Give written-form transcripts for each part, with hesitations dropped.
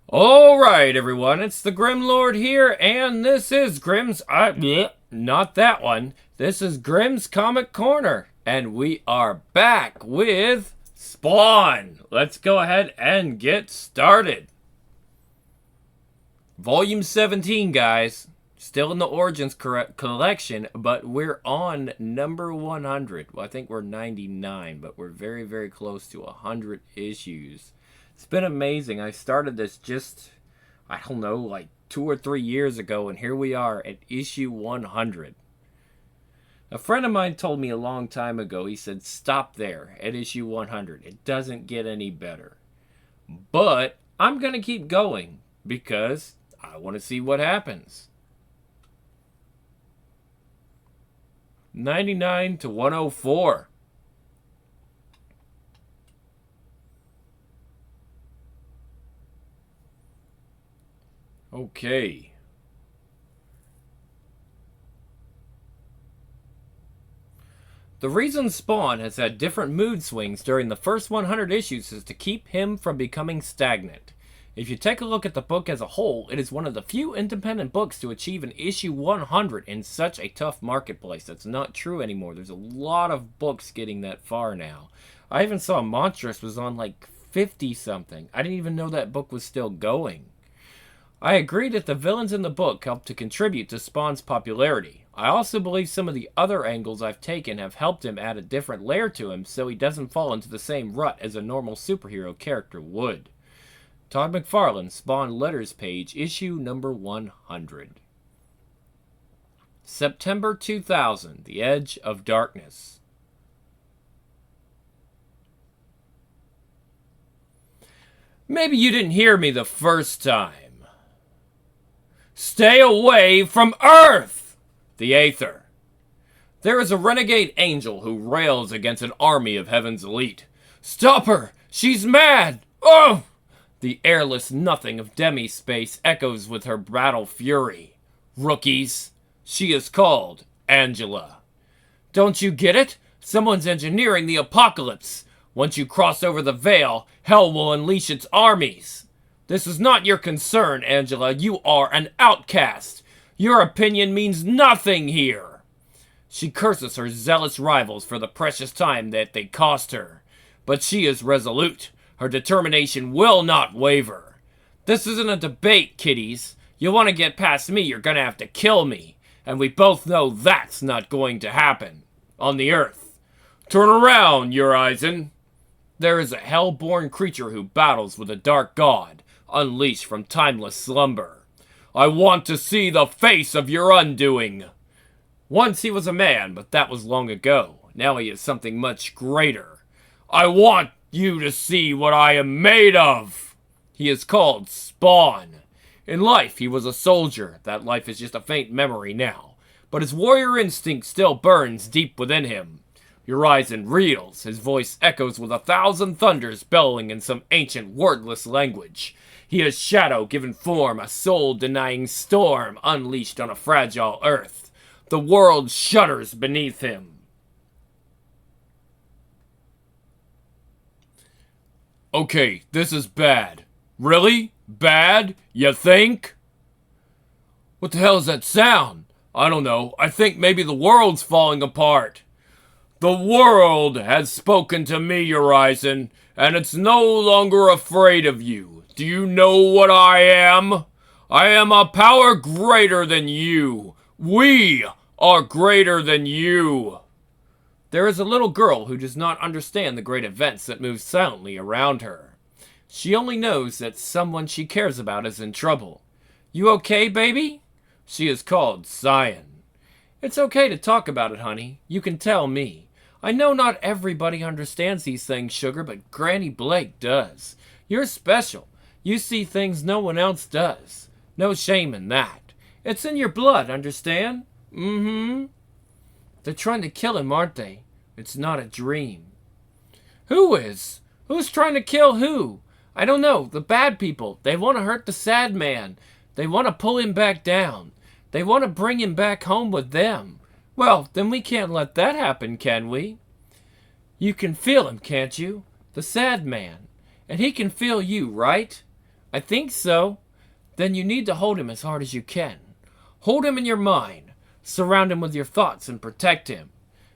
Alright, everyone, it's the Grim Lord here, and this is Grimm's... not that one. This is Grimm's Comic Corner, and we are back with Spawn. Let's go ahead and get started. Volume 17, guys. Still in the Origins collection, but we're on number 100. Well, I think we're 99, but we're very, very close to 100 issues. It's been amazing. I started this just, I don't know, like 2 or 3 years ago, and here we are at issue 100. A friend of mine told me a long time ago, he said, stop there at issue 100. It doesn't get any better. But I'm going to keep going because I want to see what happens. 99 to 104. Okay. The reason Spawn has had different mood swings during the first 100 issues is to keep him from becoming stagnant. If you take a look at the book as a whole, it is one of the few independent books to achieve an issue 100 in such a tough marketplace. That's not true anymore. There's a lot of books getting that far now. I even saw Monstrous was on like 50 something. I didn't even know that book was still going. I agree that the villains in the book help to contribute to Spawn's popularity. I also believe some of the other angles I've taken have helped him add a different layer to him so he doesn't fall into the same rut as a normal superhero character would. Todd McFarlane, Spawn Letters Page, issue number 100. September 2000, The Edge of Darkness. Maybe you didn't hear me the first time. Stay away from Earth! The Aether. There is a renegade angel who rails against an army of heaven's elite. Stop her! She's mad! Oh! The airless nothing of demispace echoes with her battle fury. Rookies, she is called Angela. Don't you get it? Someone's engineering the apocalypse. Once you cross over the veil, hell will unleash its armies. This is not your concern, Angela. You are an outcast. Your opinion means nothing here. She curses her zealous rivals for the precious time that they cost her. But she is resolute. Her determination will not waver. This isn't a debate, kiddies. You want to get past me, you're going to have to kill me. And we both know that's not going to happen. On the Earth. Turn around, Urizen. There is a hell-born creature who battles with a dark god, unleashed from timeless slumber. I want to see the face of your undoing. Once he was a man, but that was long ago. Now he is something much greater. I want you to see what I am made of. He is called Spawn. In life, he was a soldier. That life is just a faint memory now. But his warrior instinct still burns deep within him. Urizen reels. His voice echoes with 1,000 thunders bellowing in some ancient wordless language. He is shadow given form, a soul-denying storm unleashed on a fragile earth. The world shudders beneath him. Okay, this is bad. Really? Bad? You think? What the hell is that sound? I don't know. I think maybe the world's falling apart. The world has spoken to me, Urizen, and it's no longer afraid of you. Do you know what I am? I am a power greater than you. We are greater than you. There is a little girl who does not understand the great events that move silently around her. She only knows that someone she cares about is in trouble. You okay, baby? She is called Cyan. It's okay to talk about it, honey. You can tell me. I know not everybody understands these things, Sugar, but Granny Blake does. You're special. You see things no one else does. No shame in that. It's in your blood, understand? Mm-hmm. They're trying to kill him, aren't they? It's not a dream. Who is? Who's trying to kill who? I don't know. The bad people. They want to hurt the sad man. They want to pull him back down. They want to bring him back home with them. Well, then we can't let that happen, can we? You can feel him, can't you? The sad man. And he can feel you, right? I think so. Then you need to hold him as hard as you can. Hold him in your mind. Surround him with your thoughts and protect him.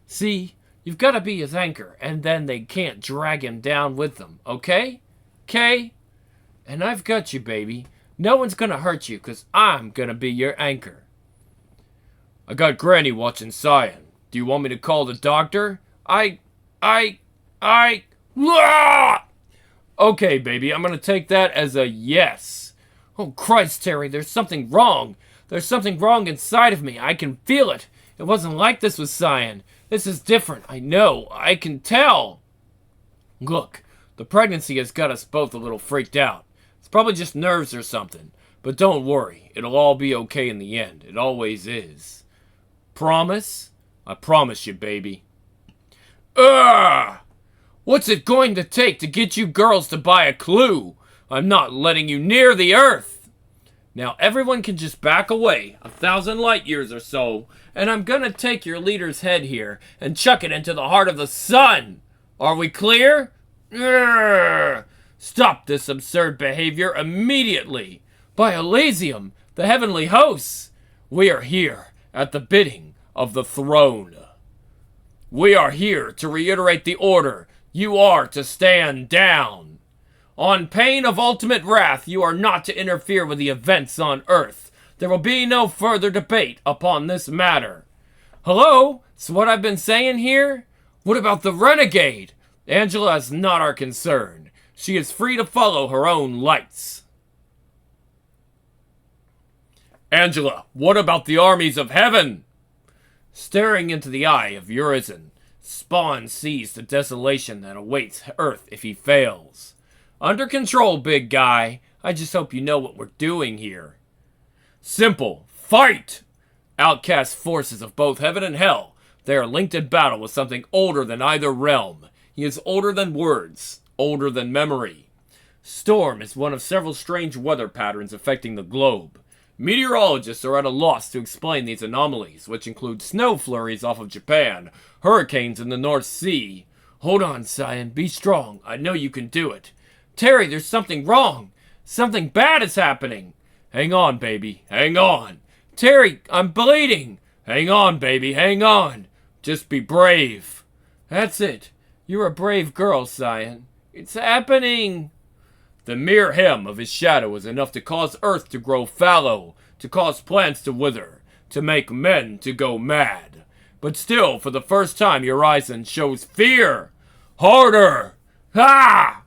See, you've got to be his anchor, and then they can't drag him down with them, okay? Okay? And I've got you, baby. No one's gonna hurt you, 'cause I'm gonna be your anchor. I got Granny watching Cyan. Do you want me to call the doctor? Ah! Okay, baby, I'm gonna take that as a yes. Oh, Christ, Terry, there's something wrong. There's something wrong inside of me. I can feel it. It wasn't like this with Cyan. This is different. I know. I can tell. Look, the pregnancy has got us both a little freaked out. It's probably just nerves or something. But don't worry. It'll all be okay in the end. It always is. Promise? I promise you, baby. Ugh! What's it going to take to get you girls to buy a clue? I'm not letting you near the Earth. Now everyone can just back away 1,000 light years or so, and I'm gonna take your leader's head here and chuck it into the heart of the sun. Are we clear? Urgh. Stop this absurd behavior immediately. By Elysium, the heavenly hosts, we are here at the bidding of the throne. We are here to reiterate the order. You are to stand down. On pain of ultimate wrath, you are not to interfere with the events on Earth. There will be no further debate upon this matter. Hello? So what I've been saying here? What about the renegade? Angela is not our concern. She is free to follow her own lights. Angela, what about the armies of heaven? Staring into the eye of Urizen, Spawn sees the desolation that awaits Earth if he fails. Under control, big guy. I just hope you know what we're doing here. Simple. Fight! Outcast forces of both heaven and hell. They are linked in battle with something older than either realm. He is older than words. Older than memory. Storm is one of several strange weather patterns affecting the globe. Meteorologists are at a loss to explain these anomalies, which include snow flurries off of Japan, hurricanes in the North Sea. Hold on, Cyan. Be strong. I know you can do it. Terry, there's something wrong. Something bad is happening. Hang on, baby. Hang on. Terry, I'm bleeding. Hang on, baby. Hang on. Just be brave. That's it. You're a brave girl, Cyan. It's happening. The mere hem of his shadow is enough to cause Earth to grow fallow, to cause plants to wither, to make men to go mad. But still, for the first time, Urizen shows fear. Harder! Ha!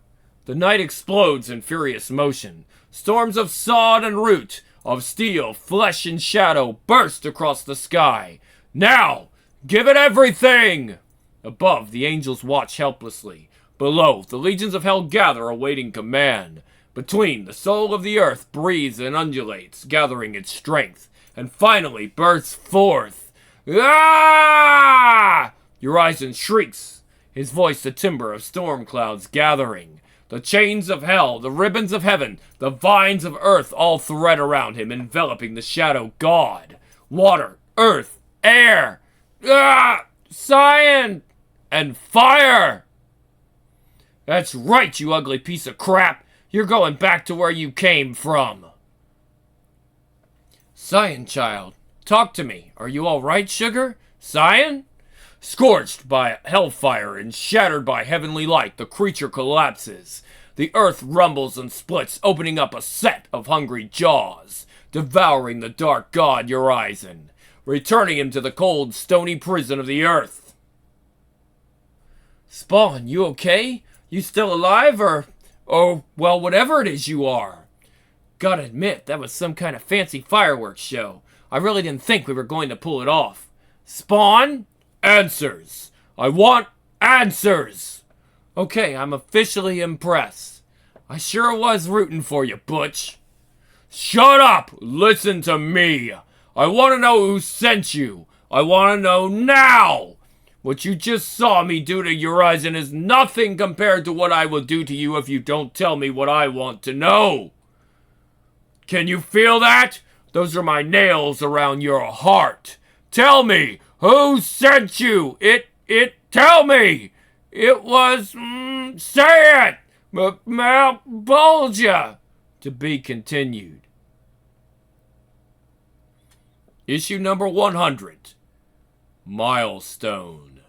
The night explodes in furious motion. Storms of sod and root, of steel, flesh, and shadow burst across the sky. Now, give it everything! Above, the angels watch helplessly. Below, the legions of hell gather, awaiting command. Between, the soul of the earth breathes and undulates, gathering its strength, and finally bursts forth. Ah! Urizen shrieks, his voice the timbre of storm clouds gathering. The chains of hell, the ribbons of heaven, the vines of earth all thread around him, enveloping the shadow god. Water, earth, air, Cyan, and fire! That's right, you ugly piece of crap. You're going back to where you came from. Cyan, child, talk to me. Are you all right, sugar? Cyan? Scorched by hellfire and shattered by heavenly light, the creature collapses. The earth rumbles and splits, opening up a set of hungry jaws, devouring the dark god Urizen, returning him to the cold, stony prison of the earth. Spawn, you okay? You still alive, or, well, whatever it is you are. Gotta admit, that was some kind of fancy fireworks show. I really didn't think we were going to pull it off. Spawn? Answers. I want answers. Okay, I'm officially impressed. I sure was rooting for you, Butch. Shut up! Listen to me. I want to know who sent you. I want to know now. What you just saw me do to Urizen is nothing compared to what I will do to you if you don't tell me what I want to know. Can you feel that? Those are my nails around your heart. Tell me, who sent you? Tell me. It was, say it. Malbolgia. To be continued. Issue number 100. Milestone.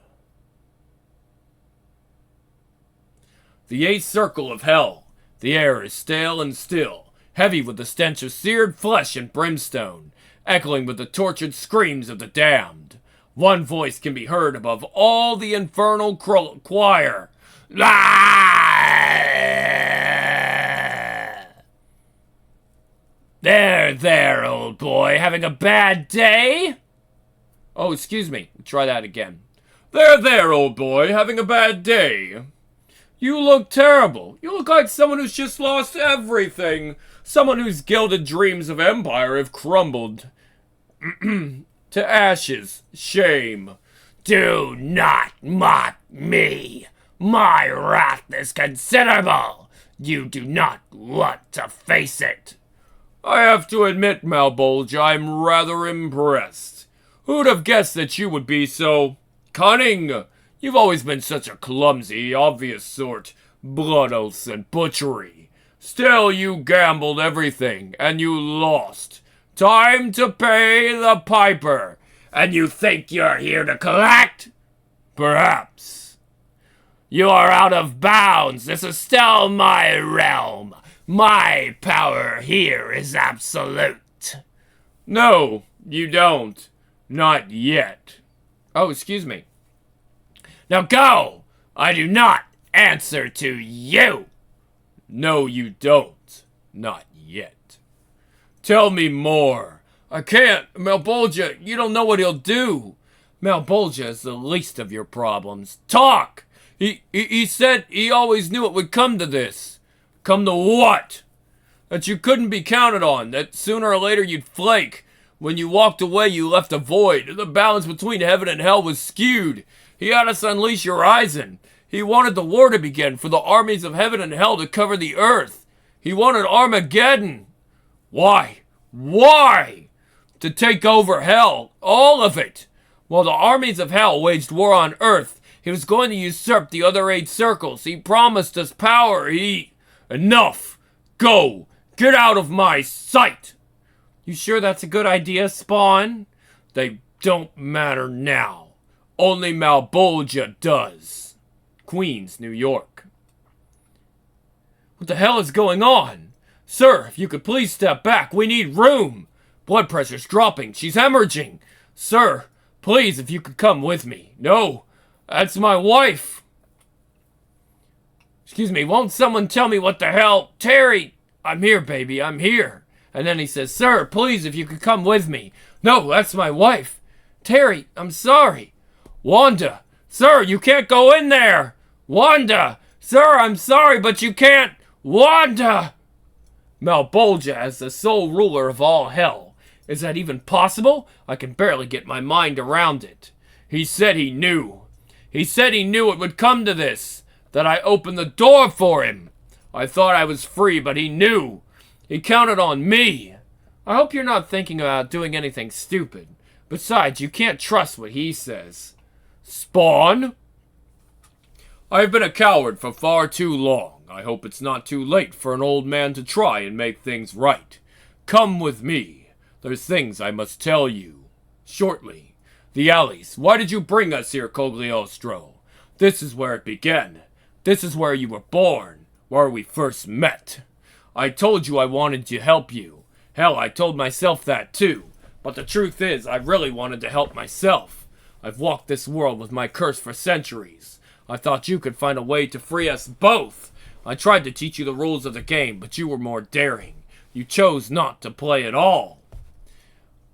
The eighth circle of hell. The air is stale and still, heavy with the stench of seared flesh and brimstone, echoing with the tortured screams of the damned. One voice can be heard above all the infernal choir. There, old boy, having a bad day? Oh, excuse me. Try that again. There, old boy, having a bad day. You look terrible. You look like someone who's just lost everything. Someone whose gilded dreams of empire have crumbled to ashes. Shame. Do not mock me. My wrath is considerable. You do not want to face it. I have to admit, Malbolgia, I'm rather impressed. Who'd have guessed that you would be so cunning? You've always been such a clumsy, obvious sort. Blood oaths and butchery. Still, you gambled everything, and you lost. Time to pay the piper. And you think you're here to collect? Perhaps. You are out of bounds. This is still my realm. My power here is absolute. No, you don't. Not yet. Oh, excuse me. Now go! I do not answer to you! No, you don't. Not yet. Tell me more. I can't. Malbolgia, you don't know what he'll do. Malbolgia is the least of your problems. Talk! He said he always knew it would come to this. Come to what? That you couldn't be counted on. That sooner or later you'd flake. When you walked away, you left a void. The balance between heaven and hell was skewed. He had us unleash Horizon. He wanted the war to begin, for the armies of heaven and hell to cover the earth. He wanted Armageddon. Why? Why? To take over hell. All of it. While the armies of hell waged war on earth, he was going to usurp the other 8 circles. He promised us power. Enough. Go. Get out of my sight. You sure that's a good idea, Spawn? They don't matter now. Only Malbolgia does. Queens, New York. What the hell is going on? Sir, if you could please step back. We need room. Blood pressure's dropping. She's hemorrhaging. Sir, please, if you could come with me. No, that's my wife. Excuse me, won't someone tell me what the hell? Terry, I'm here, baby, I'm here. And then he says, sir, please, if you could come with me. No, that's my wife. Terry, I'm sorry. Wanda, sir, you can't go in there. Wanda, sir, I'm sorry, but you can't. Wanda. Malbolgia as the sole ruler of all hell. Is that even possible? I can barely get my mind around it. He said he knew. He said he knew it would come to this. That I opened the door for him. I thought I was free, but he knew. He counted on me. I hope you're not thinking about doing anything stupid. Besides, you can't trust what he says. Spawn? I've been a coward for far too long. I hope it's not too late for an old man to try and make things right. Come with me. There's things I must tell you. Shortly. The alleys. Why did you bring us here, Cogliostro? This is where it began. This is where you were born, where we first met. I told you I wanted to help you. Hell, I told myself that too. But the truth is, I really wanted to help myself. I've walked this world with my curse for centuries. I thought you could find a way to free us both. I tried to teach you the rules of the game, but you were more daring. You chose not to play at all.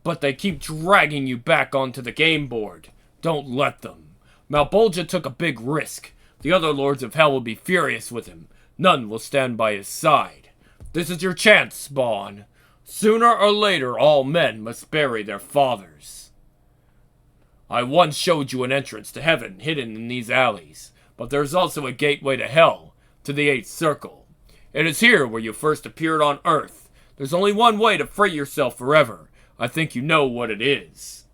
But they keep dragging you back onto the game board. Don't let them. Malbolgia took a big risk. The other lords of hell will be furious with him. None will stand by his side. This is your chance, Spawn. Sooner or later, all men must bury their fathers. I once showed you an entrance to heaven hidden in these alleys, but there's also a gateway to hell, to the 8th circle. It is here where you first appeared on Earth. There's only one way to free yourself forever. I think you know what it is.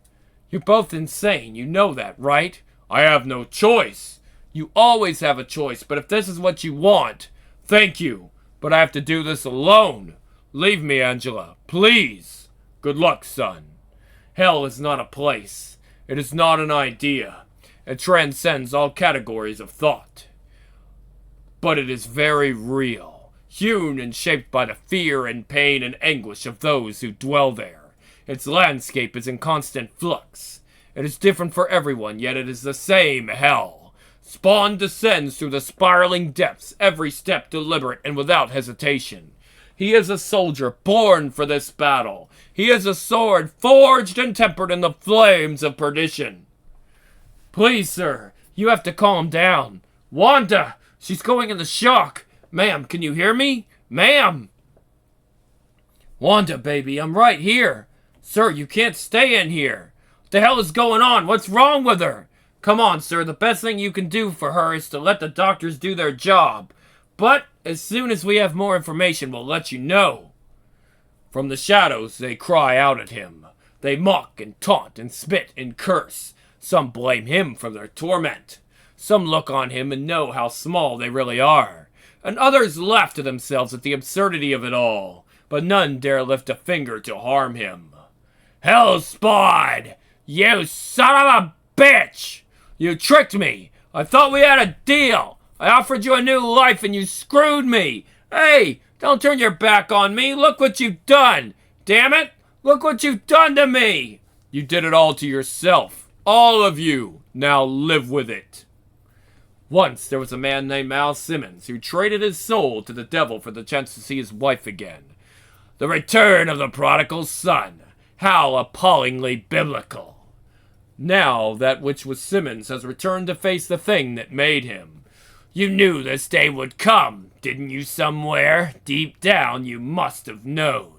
You're both insane, you know that, right? I have no choice. You always have a choice, but if this is what you want, thank you. But I have to do this alone. Leave me, Angela, please. Good luck, son. Hell is not a place. It is not an idea. It transcends all categories of thought. But it is very real, hewn and shaped by the fear and pain and anguish of those who dwell there. Its landscape is in constant flux. It is different for everyone, yet it is the same hell. Spawn descends through the spiraling depths, every step deliberate and without hesitation. He is a soldier born for this battle. He is a sword forged and tempered in the flames of perdition. Please, sir, you have to calm down. Wanda, she's going into shock. Ma'am, can you hear me? Ma'am! Wanda, baby, I'm right here. Sir, you can't stay in here. What the hell is going on? What's wrong with her? Come on, sir, the best thing you can do for her is to let the doctors do their job. But as soon as we have more information, we'll let you know. From the shadows, they cry out at him. They mock and taunt and spit and curse. Some blame him for their torment. Some look on him and know how small they really are. And others laugh to themselves at the absurdity of it all. But none dare lift a finger to harm him. Hellspawn! You son of a bitch! You tricked me! I thought we had a deal! I offered you a new life and you screwed me! Hey! Don't turn your back on me! Look what you've done! Damn it! Look what you've done to me! You did it all to yourself. All of you. Now live with it. Once there was a man named Al Simmons who traded his soul to the devil for the chance to see his wife again. The return of the prodigal son. How appallingly biblical. Now that which was Simmons has returned to face the thing that made him. You knew this day would come, didn't you somewhere? Deep down you must have known.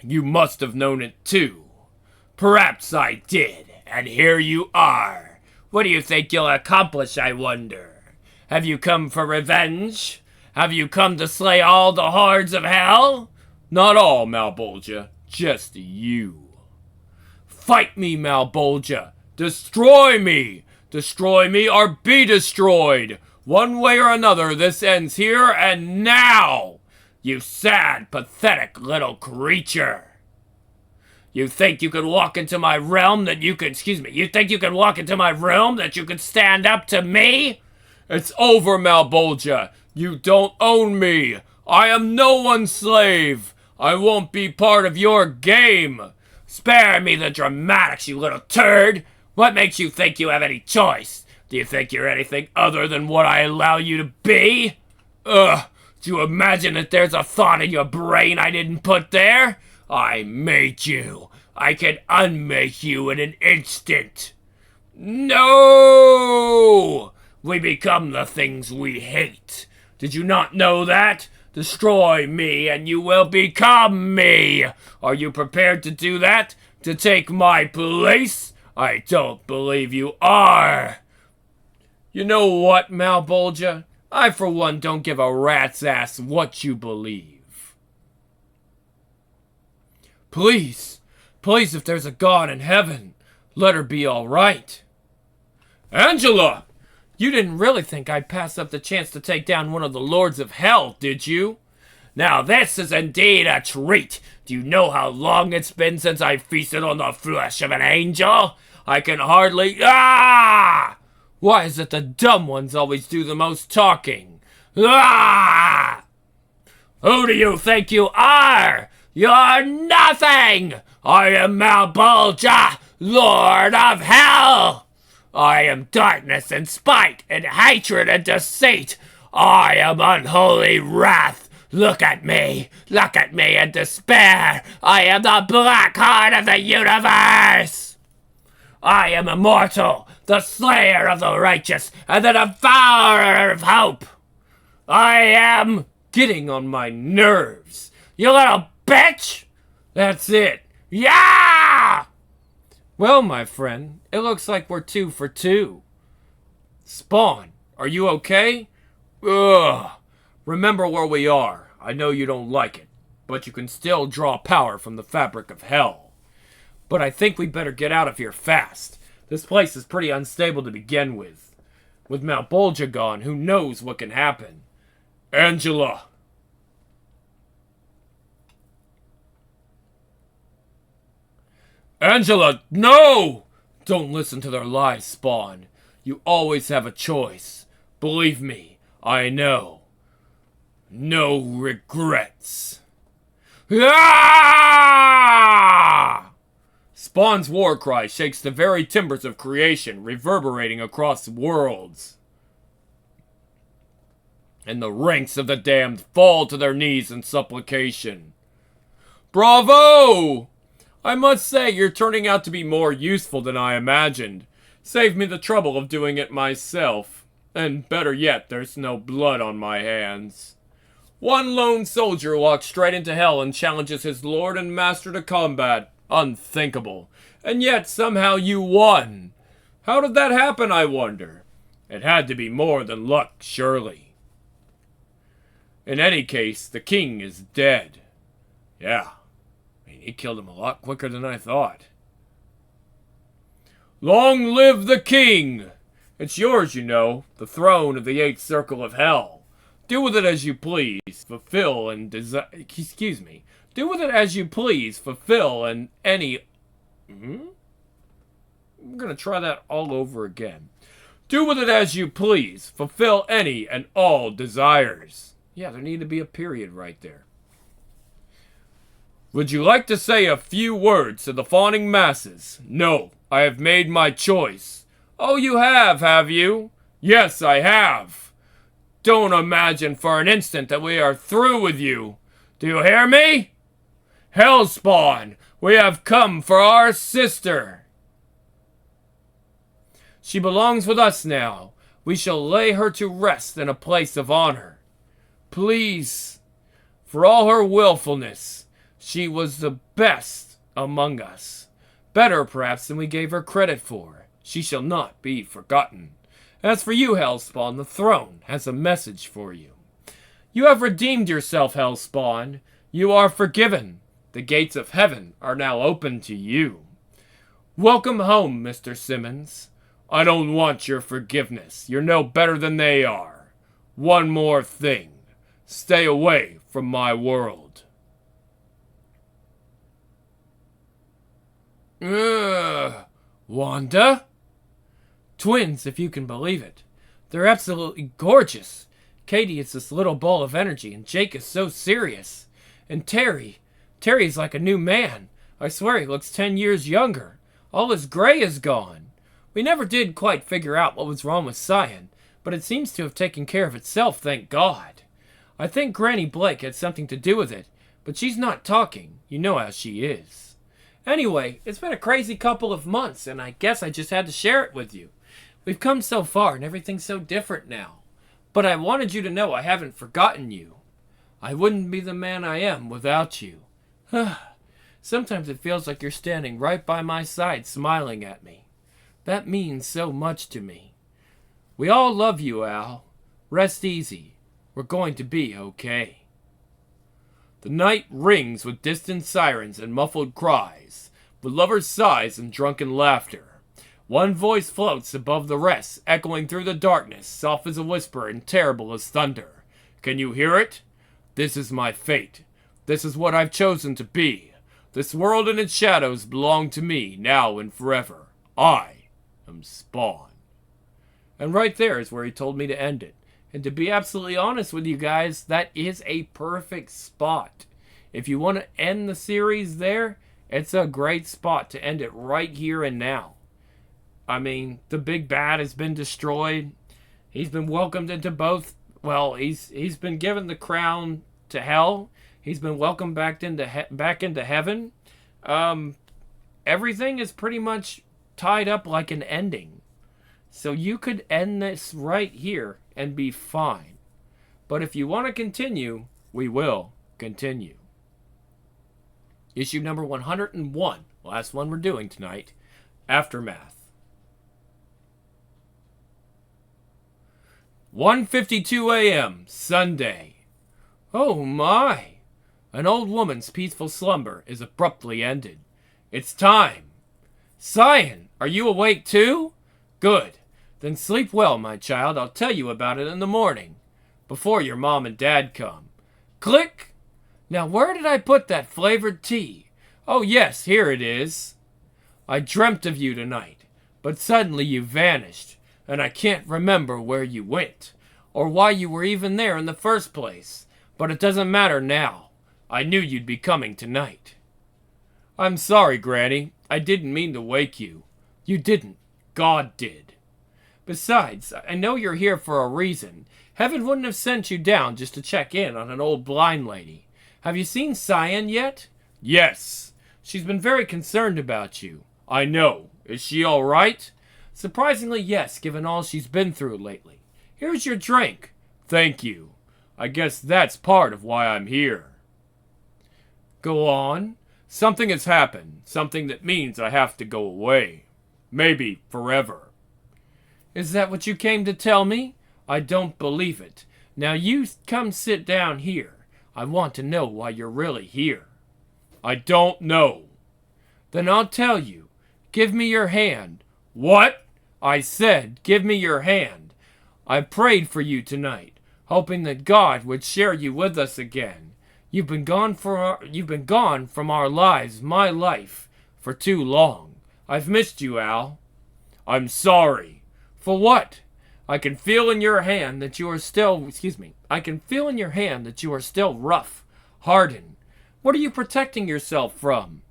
You must have known it too. Perhaps I did, and here you are. What do you think you'll accomplish, I wonder? Have you come for revenge? Have you come to slay all the hordes of hell? Not all, Malbolgia, just you. Fight me, Malbolgia. Destroy me! Destroy me or be destroyed! One way or another, this ends here and now! You sad, pathetic little creature! You think you could walk into my realm that you could, you think you could walk into my realm that you could stand up to me? It's over, Malbolgia! You don't own me! I am no one's slave! I won't be part of your game! Spare me the dramatics, you little turd! What makes you think you have any choice? Do you think you're anything other than what I allow you to be? Ugh, do you imagine that there's a thought in your brain I didn't put there? I made you. I can unmake you in an instant. No! We become the things we hate. Did you not know that? Destroy me and you will become me. Are you prepared to do that? To take my place? I don't believe you are. You know what, Malbolgia? I, for one, don't give a rat's ass what you believe. Please, please, if there's a God in heaven, let her be all right. Angela! You didn't really think I'd pass up the chance to take down one of the lords of hell, did you? Now this is indeed a treat. Do you know how long it's been since I feasted on the flesh of an angel? I can hardly... Ah! Why is it the dumb ones always do the most talking? Ah! Who do you think you are? You're nothing! I am Malbolgia, Lord of Hell! I am darkness and spite and hatred and deceit. I am unholy wrath. Look at me in despair. I am the black heart of the universe. I am immortal, the slayer of the righteous and the devourer of hope. I am getting on my nerves. You little bitch! That's it. Yeah! Well, my friend, it looks like we're 2 for 2. Spawn, are you okay? Ugh. Remember where we are. I know you don't like it, but you can still draw power from the fabric of hell. But I think we better get out of here fast. This place is pretty unstable to begin with. With Malbolgia gone, who knows what can happen? Angela! Angela, no! Don't listen to their lies, Spawn. You always have a choice. Believe me, I know. No regrets. Ah! Spawn's war cry shakes the very timbers of creation, reverberating across worlds. And the ranks of the damned fall to their knees in supplication. Bravo! I must say, you're turning out to be more useful than I imagined. Save me the trouble of doing it myself. And better yet, there's no blood on my hands. One lone soldier walks straight into hell and challenges his lord and master to combat. Unthinkable. And yet, somehow you won. How did that happen, I wonder? It had to be more than luck, surely. In any case, the king is dead. Yeah. He killed him a lot quicker than I thought. Long live the king! It's yours, you know, the throne of the 8th circle of hell. Do with it as you please, fulfill and desire... Excuse me. Do with it as you please, fulfill and any... I'm gonna try that all over again. Do with it as you please, fulfill any and all desires. Yeah, there needed to be a period right there. Would you like to say a few words to the fawning masses? No, I have made my choice. Oh, you have you? Yes, I have. Don't imagine for an instant that we are through with you. Do you hear me? Hellspawn, we have come for our sister. She belongs with us now. We shall lay her to rest in a place of honor. Please, for all her willfulness, she was the best among us. Better, perhaps, than we gave her credit for. She shall not be forgotten. As for you, Hellspawn, the throne has a message for you. You have redeemed yourself, Hellspawn. You are forgiven. The gates of heaven are now open to you. Welcome home, Mr. Simmons. I don't want your forgiveness. You're no better than they are. One more thing. Stay away from my world. Wanda? Twins, if you can believe it. They're absolutely gorgeous. Katie is this little ball of energy, and Jake is so serious. And Terry's like a new man. I swear he looks 10 years younger. All his gray is gone. We never did quite figure out what was wrong with Cyan, but it seems to have taken care of itself, thank God. I think Granny Blake had something to do with it, but she's not talking. You know how she is. Anyway, it's been a crazy couple of months, and I guess I just had to share it with you. We've come so far, and everything's so different now. But I wanted you to know I haven't forgotten you. I wouldn't be the man I am without you. Sometimes it feels like you're standing right by my side, smiling at me. That means so much to me. We all love you, Al. Rest easy. We're going to be okay. The night rings with distant sirens and muffled cries, with lovers' sighs and drunken laughter. One voice floats above the rest, echoing through the darkness, soft as a whisper and terrible as thunder. Can you hear it? This is my fate. This is what I've chosen to be. This world and its shadows belong to me, now and forever. I am Spawn. And right there is where he told me to end it. And to be absolutely honest with you guys, that is a perfect spot. If you want to end the series there, it's a great spot to end it right here and now. I mean, the big bad has been destroyed. He's been welcomed into both. Well, he's been given the crown to hell. He's been welcomed back into heaven. Everything is pretty much tied up like an ending. So you could end this right here and be fine. But if you want to continue, we will continue. Issue number 101, last one we're doing tonight, Aftermath. 1:52 a.m., Sunday. Oh my! An old woman's peaceful slumber is abruptly ended. It's time. Cyan, are you awake too? Good. Then sleep well, my child. I'll tell you about it in the morning, before your mom and dad come. Click! Now where did I put that flavored tea? Oh yes, here it is. I dreamt of you tonight, but suddenly you vanished, and I can't remember where you went, or why you were even there in the first place. But it doesn't matter now. I knew you'd be coming tonight. I'm sorry, Granny. I didn't mean to wake you. You didn't. God did. Besides, I know you're here for a reason. Heaven wouldn't have sent you down just to check in on an old blind lady. Have you seen Cyan yet? Yes. She's been very concerned about you. I know. Is she all right? Surprisingly, yes, given all she's been through lately. Here's your drink. Thank you. I guess that's part of why I'm here. Go on. Something has happened. Something that means I have to go away. Maybe forever. Is that what you came to tell me? I don't believe it. Now you come sit down here. I want to know why you're really here. I don't know. Then I'll tell you. Give me your hand. What? I said, give me your hand. I prayed for you tonight, hoping that God would share you with us again. You've been gone from our lives, my life, for too long. I've missed you, Al. I'm sorry. For what? I can feel in your hand that you are still, I can feel in your hand that you are still rough, hardened. What are you protecting yourself from?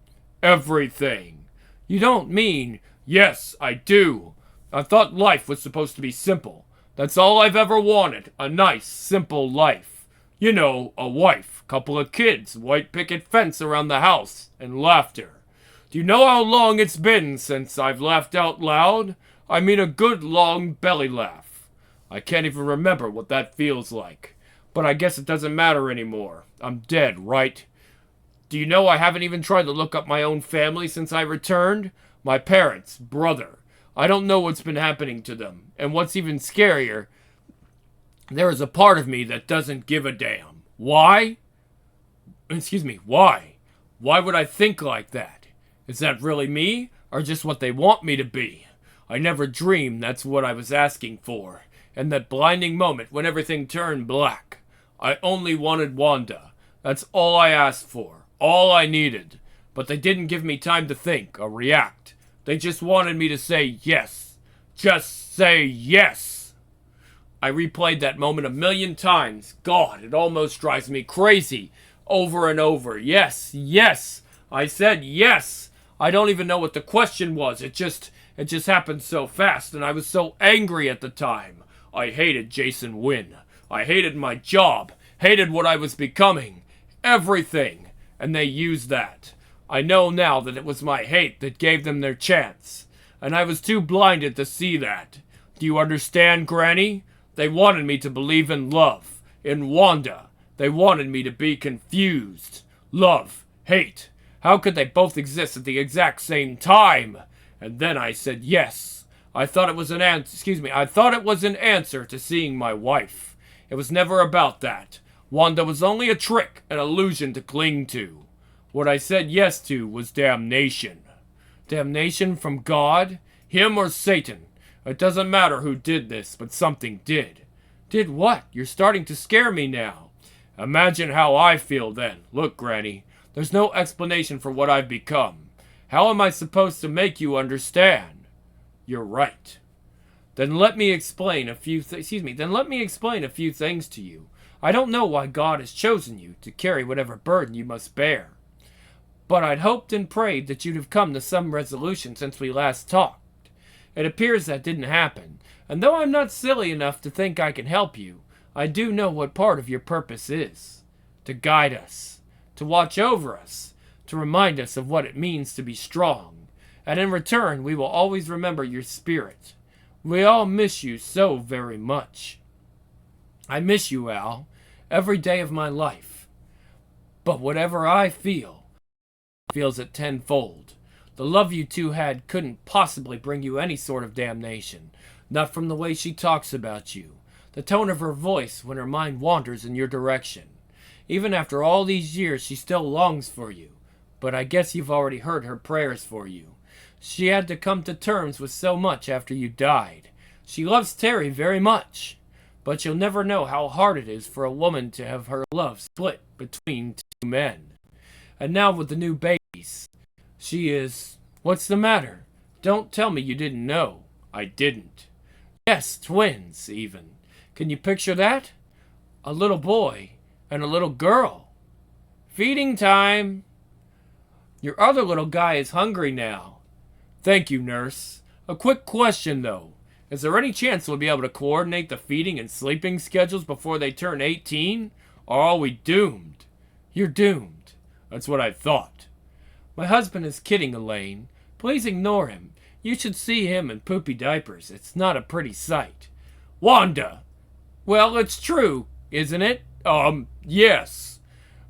Everything. You don't mean, yes, I do. I thought life was supposed to be simple. That's all I've ever wanted, a nice, simple life. You know, a wife, couple of kids, white picket fence around the house, and laughter. Do you know how long it's been since I've laughed out loud? I mean a good long belly laugh. I can't even remember what that feels like. But I guess it doesn't matter anymore. I'm dead, right? Do you know I haven't even tried to look up my own family since I returned? My parents, brother. I don't know what's been happening to them. And what's even scarier, there is a part of me that doesn't give a damn. Why? Why? Why would I think like that? Is that really me? Or just what they want me to be? I never dreamed that's what I was asking for. And that blinding moment when everything turned black. I only wanted Wanda. That's all I asked for. All I needed. But they didn't give me time to think or react. They just wanted me to say yes. Just say yes. I replayed that moment 1,000,000 times. God, it almost drives me crazy. Over and over. Yes, yes. I said yes. I don't even know what the question was. It just happened so fast, and I was so angry at the time. I hated Jason Wynn. I hated my job. Hated what I was becoming. Everything. And they used that. I know now that it was my hate that gave them their chance. And I was too blinded to see that. Do you understand, Granny? They wanted me to believe in love. In Wanda. They wanted me to be confused. Love. Hate. How could they both exist at the exact same time? And then I said yes. I thought it was an answer to seeing my wife. It was never about that. Wanda was only a trick, an illusion to cling to. What I said yes to was damnation. Damnation from God? Him or Satan? It doesn't matter who did this, but something did. Did what? You're starting to scare me now. Imagine how I feel then. Look, Granny, there's no explanation for what I've become. How am I supposed to make you understand? You're right. Then let me explain a few things to you. I don't know why God has chosen you to carry whatever burden you must bear. But I'd hoped and prayed that you'd have come to some resolution since we last talked. It appears that didn't happen, and though I'm not silly enough to think I can help you, I do know what part of your purpose is. To guide us, to watch over us, to remind us of what it means to be strong, and in return we will always remember your spirit. We all miss you so very much. I miss you, Al, every day of my life. But whatever I feel, feels it tenfold. The love you two had couldn't possibly bring you any sort of damnation, not from the way she talks about you, the tone of her voice when her mind wanders in your direction. Even after all these years, she still longs for you, but I guess you've already heard her prayers for you. She had to come to terms with so much after you died. She loves Terry very much, but you'll never know how hard it is for a woman to have her love split between two men. And now with the new babies, she is... What's the matter? Don't tell me you didn't know. I didn't. Yes, twins, even. Can you picture that? A little boy and a little girl. Feeding time. Your other little guy is hungry now. Thank you, nurse. A quick question, though. Is there any chance we'll be able to coordinate the feeding and sleeping schedules before they turn 18? Or are we doomed? You're doomed. That's what I thought. My husband is kidding, Elaine. Please ignore him. You should see him in poopy diapers. It's not a pretty sight. Wanda! Well, it's true, isn't it? Yes.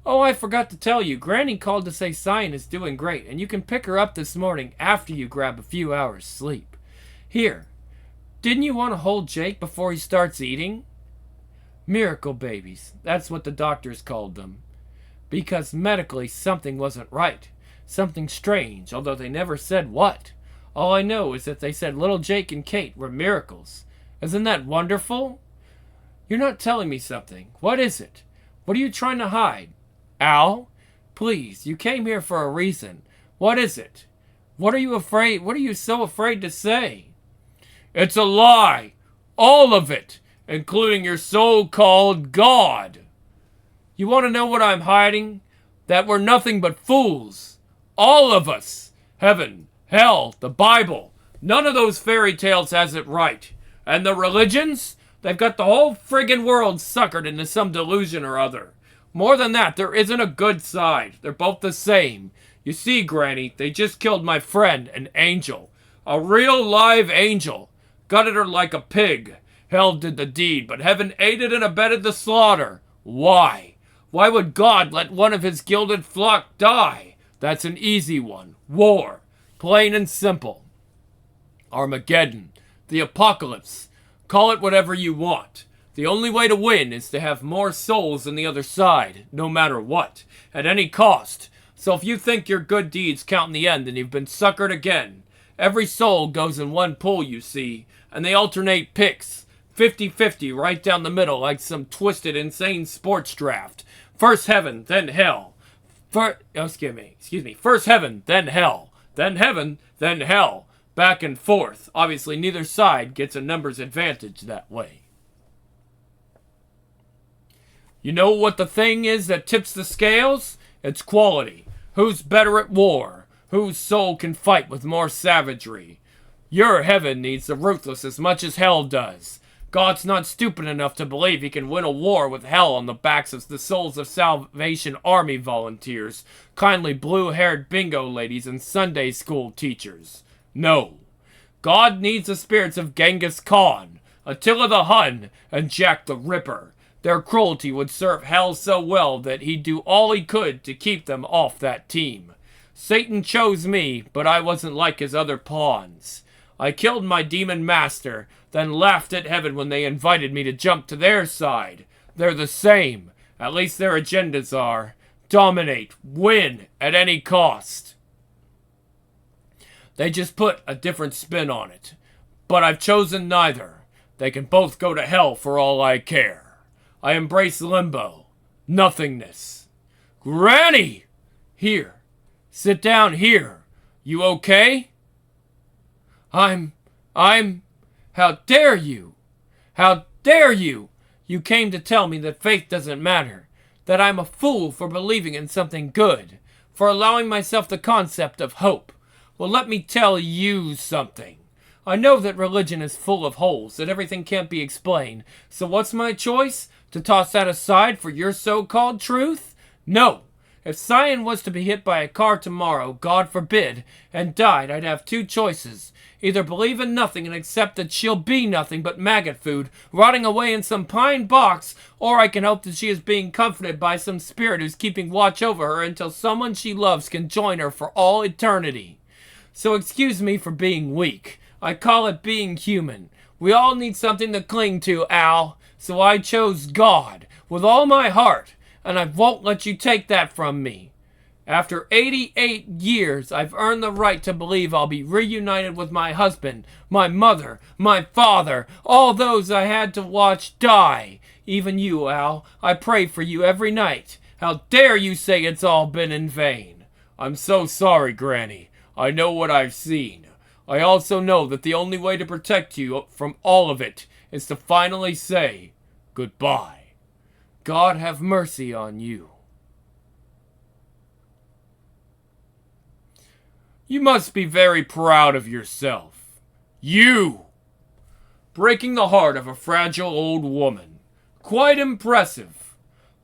Oh, I forgot to tell you. Granny called to say Cyan is doing great, and you can pick her up this morning after you grab a few hours sleep. Here. Didn't you want to hold Jake before he starts eating? Miracle babies. That's what the doctors called them. Because medically something wasn't right. Something strange, although they never said what. All I know is that they said little Jake and Kate were miracles. Isn't that wonderful? You're not telling me something. What is it? What are you trying to hide? Al? Please, you came here for a reason. What is it? What are you so afraid to say? It's a lie. All of it, including your so-called God. You want to know what I'm hiding? That we're nothing but fools. All of us. Heaven, hell, the Bible. None of those fairy tales has it right. And the religions? They've got the whole friggin' world suckered into some delusion or other. More than that, there isn't a good side. They're both the same. You see, Granny, they just killed my friend, an angel. A real live angel. Gutted her like a pig. Hell did the deed, but heaven aided and abetted the slaughter. Why? Why would God let one of his gilded flock die? That's an easy one. War. Plain and simple. Armageddon. The apocalypse. Call it whatever you want. The only way to win is to have more souls than the other side, no matter what, at any cost. So if you think your good deeds count in the end, then you've been suckered again. Every soul goes in one pool, you see, and they alternate picks. 50-50 right down the middle like some twisted, insane sports draft. First heaven, then hell. First heaven, then hell. Then heaven, then hell. Back and forth. Obviously, neither side gets a numbers advantage that way. You know what the thing is that tips the scales? It's quality. Who's better at war? Whose soul can fight with more savagery? Your heaven needs the ruthless as much as hell does. God's not stupid enough to believe he can win a war with hell on the backs of the Souls of Salvation Army volunteers, kindly blue-haired bingo ladies, and Sunday school teachers. No. God needs the spirits of Genghis Khan, Attila the Hun, and Jack the Ripper. Their cruelty would serve hell so well that he'd do all he could to keep them off that team. Satan chose me, but I wasn't like his other pawns. I killed my demon master, then laughed at heaven when they invited me to jump to their side. They're the same. At least their agendas are. Dominate. Win. At any cost. They just put a different spin on it. But I've chosen neither. They can both go to hell for all I care. I embrace limbo. Nothingness. Granny! Here. Sit down here. You okay? I'm... How dare you? How dare you? You came to tell me that faith doesn't matter. That I'm a fool for believing in something good. For allowing myself the concept of hope. Well, let me tell you something. I know that religion is full of holes, that everything can't be explained. So what's my choice? To toss that aside for your so-called truth? No. If Cyan was to be hit by a car tomorrow, God forbid, and died, I'd have two choices. Either believe in nothing and accept that she'll be nothing but maggot food, rotting away in some pine box, or I can hope that she is being comforted by some spirit who's keeping watch over her until someone she loves can join her for all eternity. So excuse me for being weak. I call it being human. We all need something to cling to, Al. So I chose God with all my heart, and I won't let you take that from me. After 88 years, I've earned the right to believe I'll be reunited with my husband, my mother, my father, all those I had to watch die. Even you, Al. I pray for you every night. How dare you say it's all been in vain? I'm so sorry, Granny. I know what I've seen. I also know that the only way to protect you from all of it is to finally say goodbye. God have mercy on you. You must be very proud of yourself. You! Breaking the heart of a fragile old woman. Quite impressive.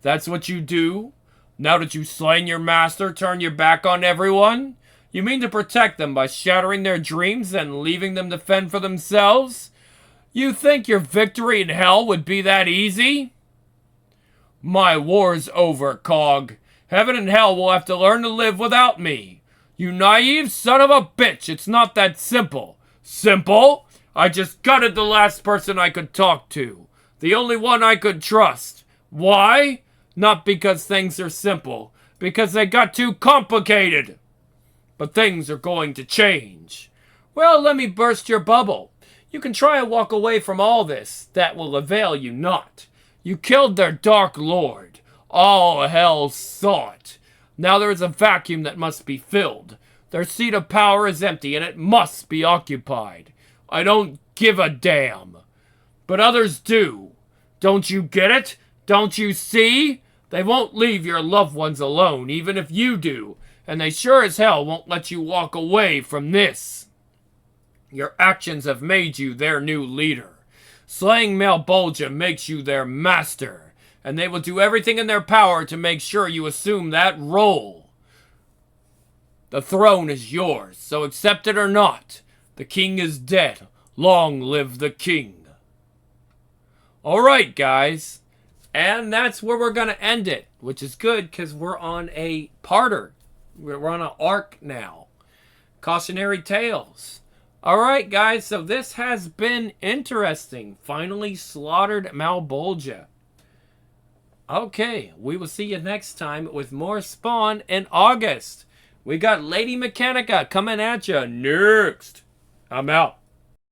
That's what you do? Now that you've slain your master, turn your back on everyone? You mean to protect them by shattering their dreams and leaving them to fend for themselves? You think your victory in hell would be that easy? My war's over, Cog. Heaven and hell will have to learn to live without me. You naive son of a bitch, it's not that simple. Simple? I just gutted the last person I could talk to. The only one I could trust. Why? Not because things are simple. Because they got too complicated. But things are going to change. Well, let me burst your bubble. You can try and walk away from all this. That will avail you not. You killed their Dark Lord. All hell saw it. Now there is a vacuum that must be filled. Their seat of power is empty, and it must be occupied. I don't give a damn. But others do. Don't you get it? Don't you see? They won't leave your loved ones alone, even if you do. And they sure as hell won't let you walk away from this. Your actions have made you their new leader. Slaying Malbolgia makes you their master. And they will do everything in their power to make sure you assume that role. The throne is yours, so accept it or not. The king is dead. Long live the king. Alright, guys. And that's where we're going to end it, which is good because we're on a parter. We're on an arc now. Cautionary tales. Alright, guys, so this has been interesting. Finally slaughtered Malbolgia. Okay, we will see you next time with more Spawn in August. We got Lady Mechanica coming at you next. I'm out.